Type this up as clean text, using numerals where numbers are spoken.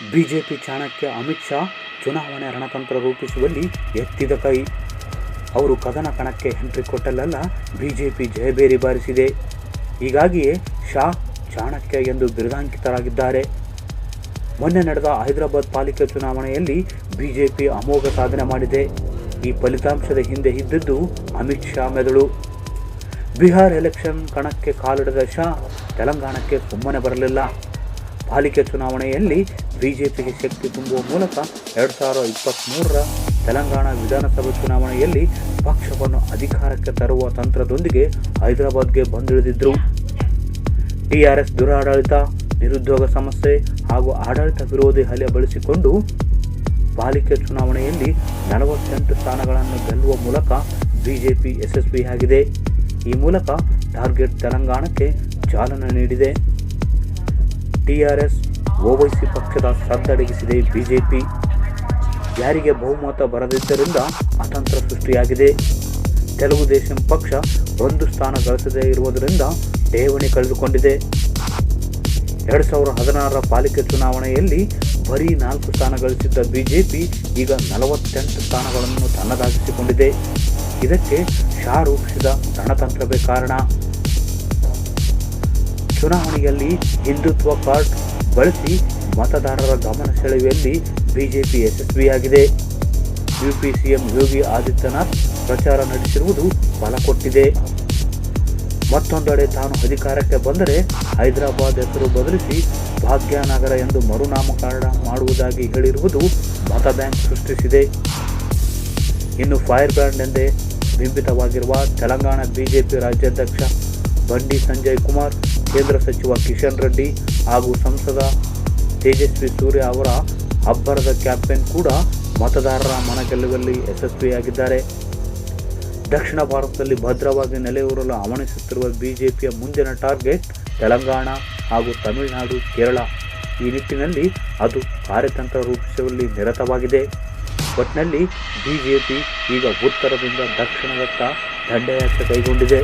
BJP Chanakya Amit Shah ಚುನಾವಣೆ ರಣತಂತ್ರ ರೂಪಿಸುವಲ್ಲಿ ಎತ್ತಿದ ಕೈ. ಅವರು ಕದನ ಕಣಕ್ಕೆ ಎಂಟ್ರಿ ಕೊಟ್ಟಲ್ಲೆಲ್ಲ ಬಿಜೆಪಿ ಜಯಬೇರಿ ಬಾರಿಸಿದೆ. ಹೀಗಾಗಿಯೇ ಶಾ ಚಾಣಕ್ಯ ಎಂದು ಬಿರುದಾಂಕಿತರಾಗಿದ್ದಾರೆ. ಮೊನ್ನೆ ನಡೆದ ಹೈದರಾಬಾದ್ ಪಾಲಿಕೆ ಚುನಾವಣೆಯಲ್ಲಿ ಬಿಜೆಪಿ ಅಮೋಘ ಸಾಧನೆ ಮಾಡಿದೆ. ಈ ಫಲಿತಾಂಶದ ಹಿಂದೆ ಇದ್ದದ್ದು ಅಮಿತ್ ಶಾ ಮೆದುಳು. ಬಿಹಾರ್ ಎಲೆಕ್ಷನ್ ಕಣಕ್ಕೆ ಕಾಲಿಡದ ಶಾ ತೆಲಂಗಾಣಕ್ಕೆ ಸುಮ್ಮನೆ ಬರಲಿಲ್ಲ. ಪಾಲಿಕೆ ಚುನಾವಣೆಯಲ್ಲಿ ಬಿಜೆಪಿಗೆ ಶಕ್ತಿ ತುಂಬುವ ಮೂಲಕ 2023ರ ತೆಲಂಗಾಣ ವಿಧಾನಸಭೆ ಚುನಾವಣೆಯಲ್ಲಿ ಪಕ್ಷವನ್ನು ಅಧಿಕಾರಕ್ಕೆ ತರುವ ತಂತ್ರದೊಂದಿಗೆ ಹೈದರಾಬಾದ್ಗೆ ಬಂದಿಳಿದಿದ್ದರು. ಟಿಆರ್ಎಸ್ ದುರಾಡಳಿತ, ನಿರುದ್ಯೋಗ ಸಮಸ್ಯೆ ಹಾಗೂ ಆಡಳಿತ ವಿರೋಧಿ ಅಲೆ ಬಳಸಿಕೊಂಡು ಪಾಲಿಕೆ ಚುನಾವಣೆಯಲ್ಲಿ 48 ಸ್ಥಾನಗಳನ್ನು ಗೆಲ್ಲುವ ಮೂಲಕ ಬಿಜೆಪಿ ಯಶಸ್ವಿಯಾಗಿದೆ. ಈ ಮೂಲಕ ಟಾರ್ಗೆಟ್ ತೆಲಂಗಾಣಕ್ಕೆ ಚಾಲನೆ ನೀಡಿದೆ. ಟಿಆರ್ಎಸ್ ಓವೈಸಿ ಪಕ್ಷದ ಸದ್ದಡಗಿಸಿದೆ ಬಿಜೆಪಿ. ಯಾರಿಗೆ ಬಹುಮತ ಬರದಿದ್ದರಿಂದ ಅತಂತ್ರ ಸೃಷ್ಟಿಯಾಗಿದೆ. ತೆಲುಗು ದೇಶಂ ಪಕ್ಷ 1 ಸ್ಥಾನ ಗಳಿಸದೇ ಇರುವುದರಿಂದ ಠೇವಣಿ ಕಳೆದುಕೊಂಡಿದೆ. 2016ರ ಪಾಲಿಕೆ ಚುನಾವಣೆಯಲ್ಲಿ ಬರೀ 4 ಸ್ಥಾನ ಗಳಿಸಿದ್ದ ಬಿಜೆಪಿ ಈಗ 48 ಸ್ಥಾನಗಳನ್ನು ತನ್ನದಾಗಿಸಿಕೊಂಡಿದೆ. ಇದಕ್ಕೆ ಶಾ ರೂಪಿಸಿದ ರಣತಂತ್ರವೇ ಕಾರಣ. ಚುನಾವಣೆಯಲ್ಲಿ ಹಿಂದುತ್ವ ಕಾರ್ಡ್ ಬಳಸಿ ಮತದಾರರ ಗಮನ ಸೆಳೆಯುವಲ್ಲಿ ಬಿಜೆಪಿ ಯಶಸ್ವಿಯಾಗಿದೆ. ಯುಪಿ ಸಿಎಂ ಯೋಗಿ ಆದಿತ್ಯನಾಥ್ ಪ್ರಚಾರ ನಡೆಸಿರುವುದು ಫಲ ಕೊಟ್ಟಿದೆ. ಮತ್ತೊಂದೆಡೆ ತಾನು ಅಧಿಕಾರಕ್ಕೆ ಬಂದರೆ ಹೈದರಾಬಾದ್ ಹೆಸರು ಬದಲಿಸಿ ಭಾಗ್ಯನಗರ ಎಂದು ಮರುನಾಮಕರಣ ಮಾಡುವುದಾಗಿ ಹೇಳಿರುವುದು ಮತ ಬ್ಯಾಂಕ್ ಸೃಷ್ಟಿಸಿದೆ. ಇನ್ನು ಫೈರ್ ಬ್ರ್ಯಾಂಡ್ ಎಂದೇ ಬಿಂಬಿತವಾಗಿರುವ ತೆಲಂಗಾಣ ಬಿಜೆಪಿ ರಾಜ್ಯಾಧ್ಯಕ್ಷ ಬಂಡಿ ಸಂಜಯ್ ಕುಮಾರ್, ಕೇಂದ್ರ ಸಚಿವ ಕಿಶನ್ ರೆಡ್ಡಿ ಹಾಗೂ ಸಂಸದ ತೇಜಸ್ವಿ ಸೂರ್ಯ ಅವರ ಅಬ್ಬರದ ಕ್ಯಾಂಪೇನ್ ಕೂಡ ಮತದಾರರ ಮನ ಗೆಲ್ಲುವಲ್ಲಿ ಯಶಸ್ವಿಯಾಗಿದ್ದಾರೆ. ದಕ್ಷಿಣ ಭಾರತದಲ್ಲಿ ಭದ್ರವಾಗಿ ನೆಲೆಯೂರಲು ಹವಣಿಸುತ್ತಿರುವ ಬಿಜೆಪಿಯ ಮುಂದಿನ ಟಾರ್ಗೆಟ್ ತೆಲಂಗಾಣ ಹಾಗೂ ತಮಿಳುನಾಡು, ಕೇರಳ. ಈ ನಿಟ್ಟಿನಲ್ಲಿ ಅದು ಕಾರ್ಯತಂತ್ರ ರೂಪಿಸುವಲ್ಲಿ ನಿರತವಾಗಿದೆ. ಒಟ್ಟಿನಲ್ಲಿ ಬಿಜೆಪಿ ಈಗ ಉತ್ತರದಿಂದ ದಕ್ಷಿಣದತ್ತ ದಂಡಯಾತ್ರೆ ಕೈಗೊಂಡಿದೆ.